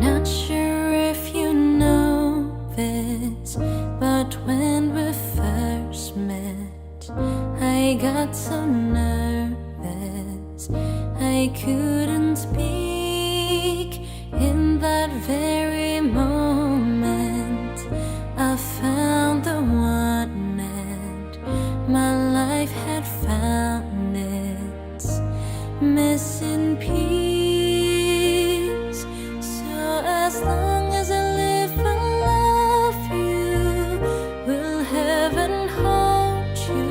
Not sure if you know this, but when we first met, I got so nervous I couldn't speak. In that very moment I found the one, and my life had found its missing piece. So as long as I live, I love you. Will heaven hold you?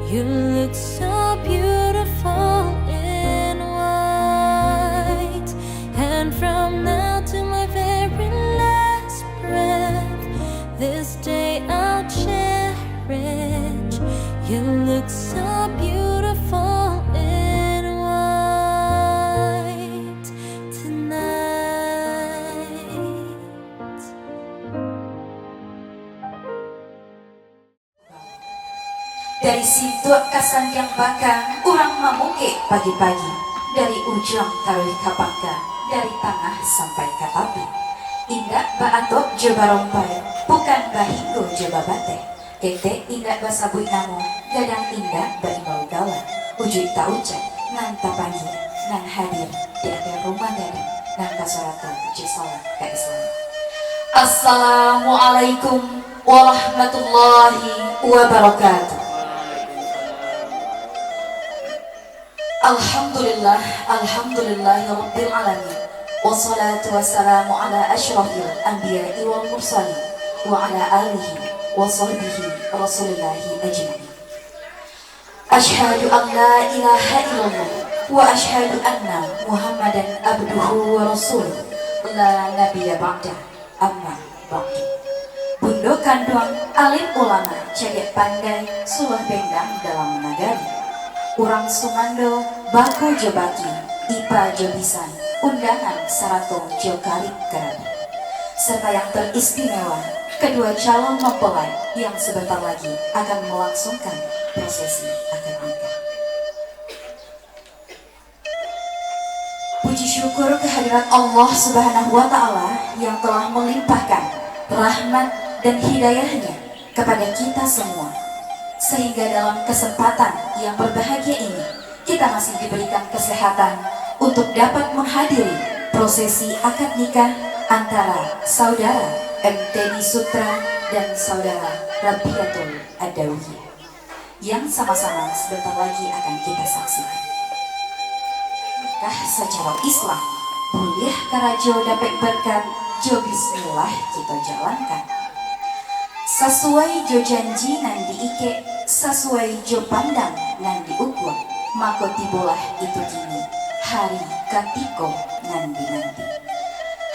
You look so beautiful in white, and from now to my very last breath, this day I'll cherish. You look so beautiful in white tonight. Dari situ kasan yang baka, urang mamuke pagi-pagi. Dari ujung taruh kapangka, dari tanah sampai ke tapi. Indak baatok joba rompai, bukan bahinggo joba bate. Kete indak basabui namo, gadang indak baimau gaula. Ujui tak ucap, nan tapangi, nan hadir di akhir rumah gadang, nan kasoratan jisalat ke Islam. Assalamualaikum warahmatullahi wabarakatuh. Alhamdulillah, alhamdulillahirabbil alamin. Wassalatu wassalamu ala asyrafil anbiya'i wal mursalin wa ala alihi wa sahbihi rasulillahi ajma'in. Ashhadu an la ilaha illallah wa ashhadu anna Muhammadan abduhu wa rasuluh. La nabiyya ba'da, amma ba'du. Bundo kandung alim ulama caget pandai sulah bendang dalam nagari. Urang Sumando, Baku Jobaki, Ipa Jobisan, undangan Sarato Jokalik Kerana. Serta yang teristimewa, kedua calon mempelai yang sebentar lagi akan melangsungkan prosesi akad nikah. Puji syukur kehadirat Allah Subhanahu wa Ta'ala yang telah melimpahkan rahmat dan hidayahnya kepada kita semua, sehingga dalam kesempatan yang berbahagia ini kita masih diberikan kesehatan untuk dapat menghadiri prosesi akad nikah antara saudara MTD Sutra dan saudara Rabiatul Adawiyah yang sama-sama sebentar lagi akan kita saksikan. Nikah secara Islam boleh karajo dapat berkat, jo bismillah kita jalankan. Sesuai jo janji nan diike, sesuai jo pandang nan diukur, maka tibolah itu kini hari katiko nanti-nanti.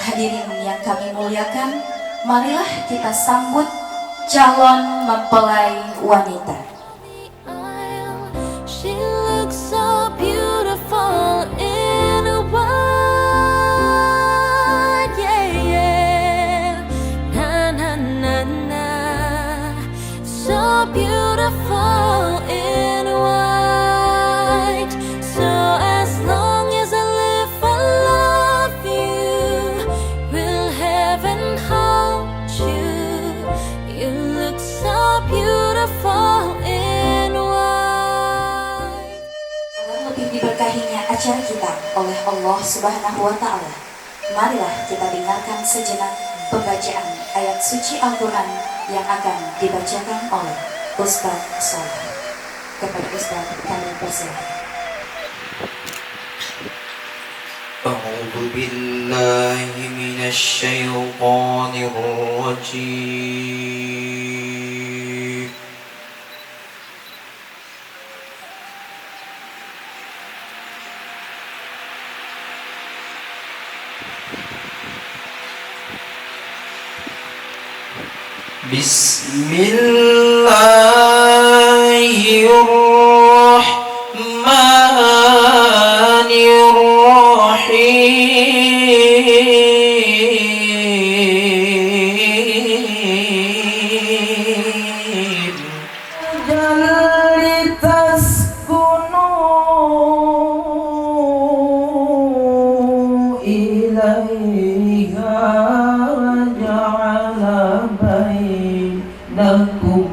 Hadirin yang kami muliakan, marilah kita sambut calon mempelai wanita. She looks so beautiful in a white, yeah, yeah. Na na na na, so beautiful in white. So as long as I live, I love you. Will heaven hold you? You look so beautiful in white. Agar lebih diberkahinya acara kita oleh Allah Subhanahu wa Ta'ala, marilah kita dengarkan sejenak pembacaan ayat suci Al-Quran yang akan dibacakan oleh Ustaz Sholeh. Kepada Ustaz kami persilakan. أعوذ بالله من الشيطان الرجيم بسم الله الرحمن الرحيم لتسكنوا إليه إليها وجعل بينكم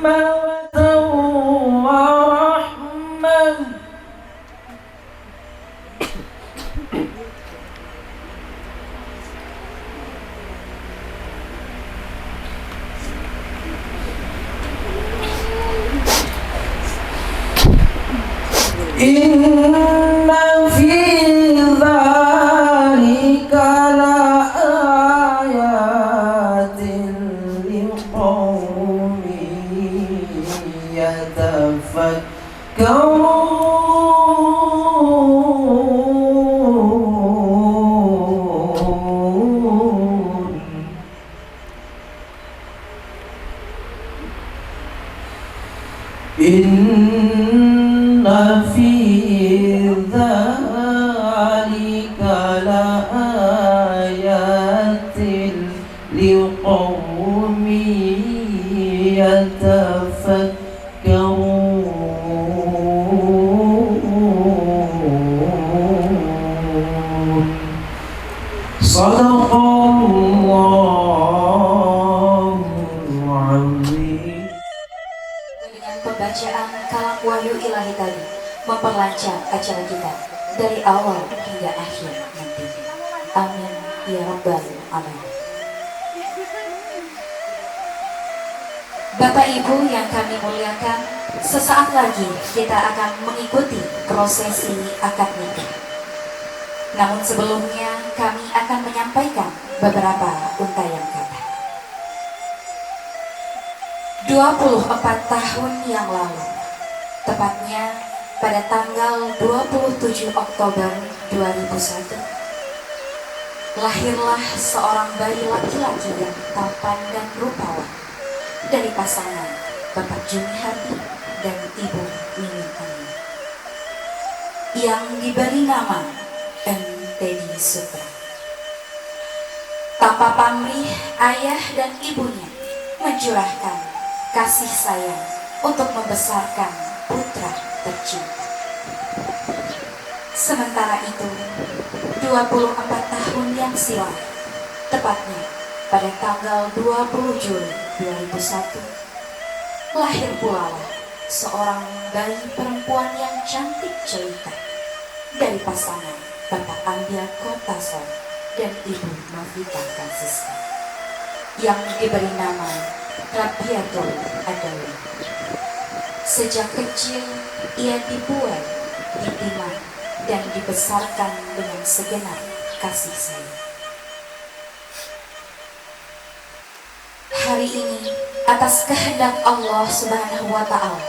مودة ورحمة إن في ذلك لآيات لقوم يتفكرون إن في ذلك لآيات لقوم يتفكرون صدق الله العظيم. Dengan pembacaan kalam wahyu ilahi tadi memperlancar acara kita dari awal hingga akhir nanti. Amin ya rabbal alamin. Bapak Ibu yang kami muliakan, sesaat lagi kita akan mengikuti prosesi akad nikah. Namun sebelumnya kami akan menyampaikan beberapa untayan kata. 24 tahun yang lalu, tepatnya pada tanggal 27 Oktober 2001, lahirlah seorang bayi laki-laki yang tampan dan rupawan dari pasangan Bapak Juni Hardi dan Ibu Mimin Amin, yang diberi nama Teddy Sutra. Tanpa pamrih, ayah dan ibunya mencurahkan kasih sayang untuk membesarkan putra tercinta. Sementara itu, 24 tahun yang silam, tepatnya pada tanggal 20 Juli 2001, lahir pula seorang bayi perempuan yang cantik jelita dari pasangan Bapak Andia Kotasor dan Ibu Novita Francisca, yang diberi nama Rabiatul Adawi. Sejak kecil ia dibuai, ditimang, dan dibesarkan dengan segenap kasih sayang. Hari ini, atas kehendak Allah Subhanahu wa Ta'ala,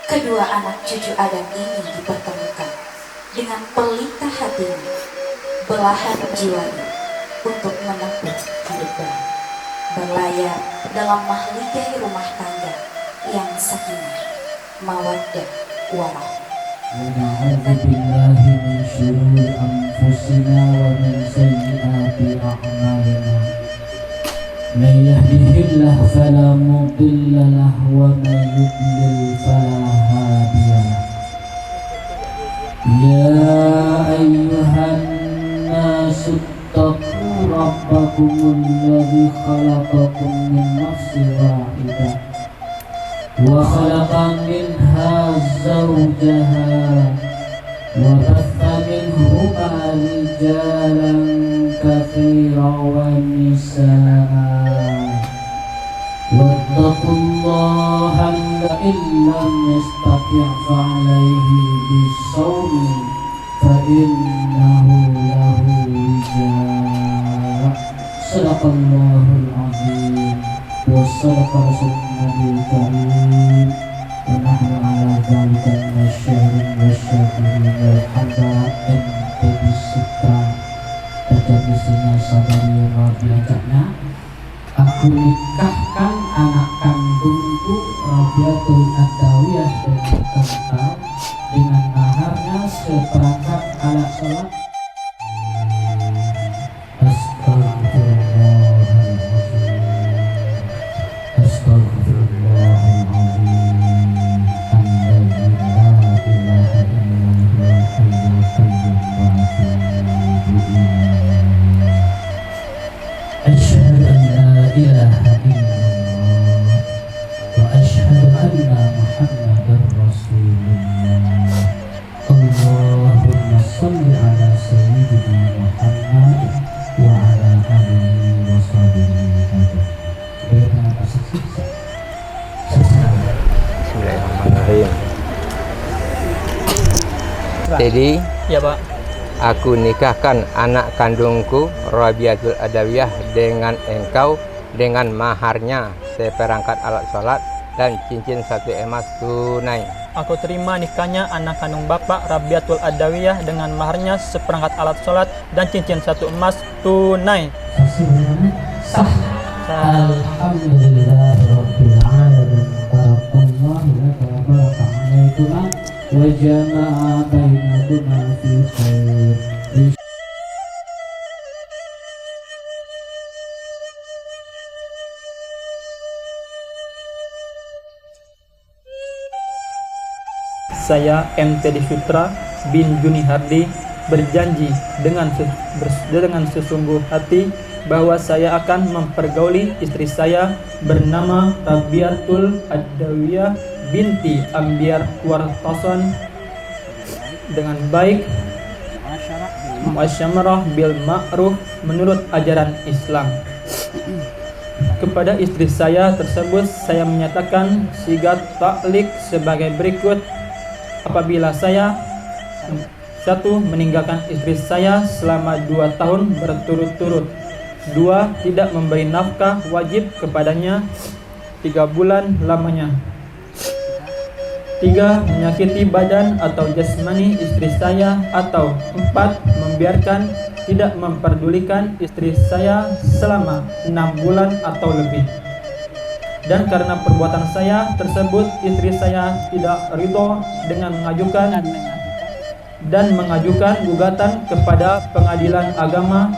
kedua anak cucu Adam ini dipertemukan dengan pelita hatinya, belahan jiwanya untuk menempuh hidup baru, berlayar dalam mahligai rumah tangga yang sakinah, mawaddah, warahmah. ونعوذ بالله من شرور أنفسنا ومن سيئات أعمالنا من يهده الله فلا مضل له ومن يضلل فلا هادي له يا أيها الناس اتقوا ربكم الذي خلقكم من نفس واحدة وخلق منها زوجها وبث منهما رجالا كثيرا ونساء واتقوا الله إن لم يستطع فعليه بالصوم فإنه له وجاء صدق الله العظيم وصدق رسول النبي الكريم ونحن على ذلك من الشاهدين والشاكرين والحمد Teddy Sutra dan istrinya saudari Rabiatnya. Aku nikahkan anak kandungku Rabiatul Adawiyah dengan kental dengan maharnya seperangkat alat sholat. Astagfirullahaladzim. Teddy, Ya Pak. aku nikahkan anak kandungku Rabiatul Adawiyah dengan engkau dengan maharnya seperangkat alat sholat dan cincin 1 emas tunai. Aku terima nikahnya anak kandung Bapak Rabiatul Adawiyah dengan maharnya seperangkat alat sholat dan cincin 1 emas tunai. Sah. Alhamdulillah Rabbil Alamin. Barakallahu laka wa baraka alaikuma wa jama'a bainakuma fi khair. Saya M. Teddy Sutra bin Juni Hardi berjanji dengan sesungguh hati bahwa saya akan mempergauli istri saya bernama Rabiatul Adawiyah binti Ambiar Wartason dengan baik, muasyarah bil ma'ruf menurut ajaran Islam. Kepada istri saya tersebut saya menyatakan sigat taklik sebagai berikut. Apabila saya 1. meninggalkan istri saya selama 2 tahun berturut-turut, 2. tidak memberi nafkah wajib kepadanya 3 bulan lamanya, 3. menyakiti badan atau jasmani istri saya, atau 4. membiarkan tidak memperdulikan istri saya selama 6 bulan atau lebih. Dan karena perbuatan saya tersebut istri saya tidak ridho dengan mengajukan gugatan kepada pengadilan agama,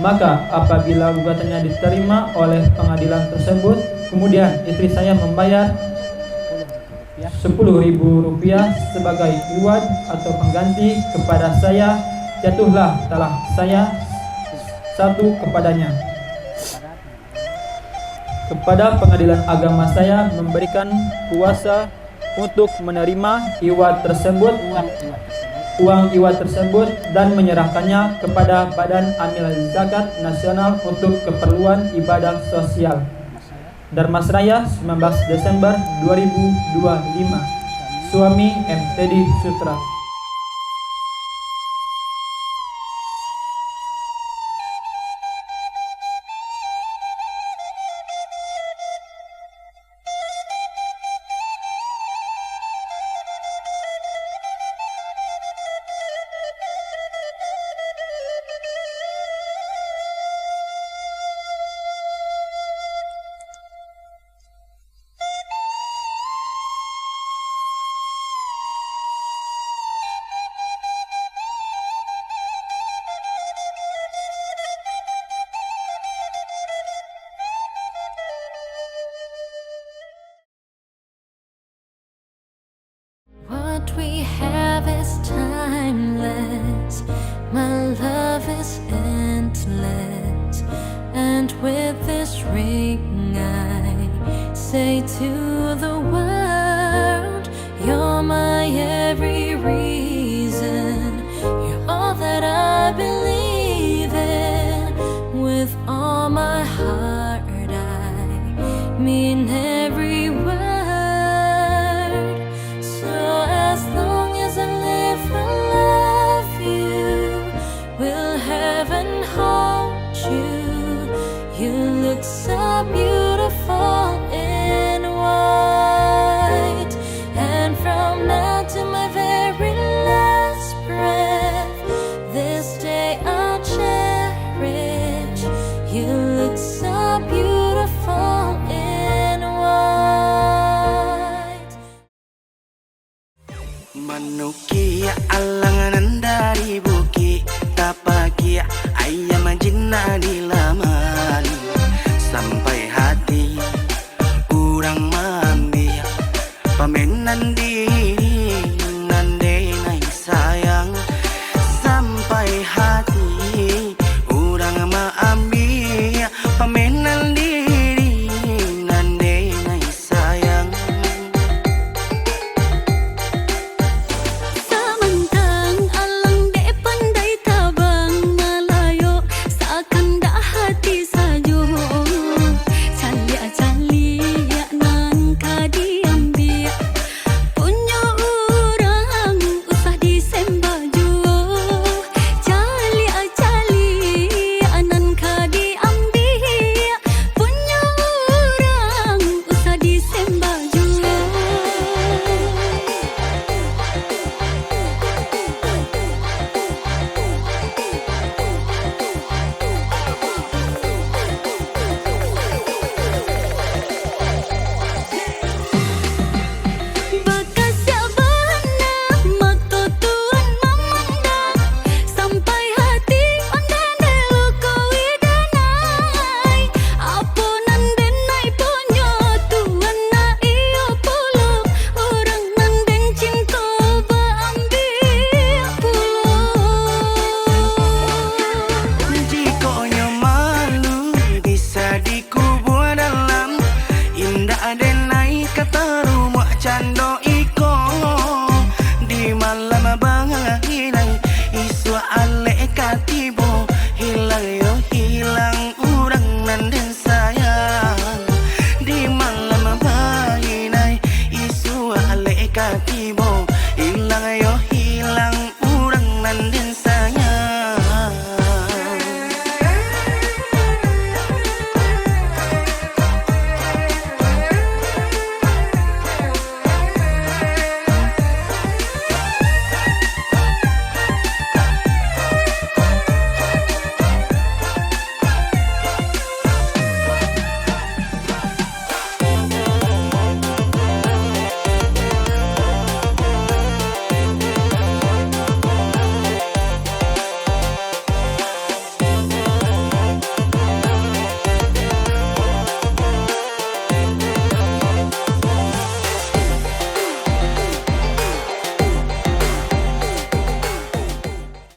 maka apabila gugatannya diterima oleh pengadilan tersebut, kemudian istri saya membayar Rp10.000 sebagai iwad atau pengganti kepada saya, jatuhlah talak saya 1 kepadanya. Kepada pengadilan agama saya memberikan kuasa untuk menerima uang iwad tersebut dan menyerahkannya kepada Badan Amil Zakat Nasional untuk keperluan ibadah sosial. Dharmasraya 19 Desember 2025. Suami M. Teddy Sutra. What we have is timeless. My love is endless. And with this ring I say to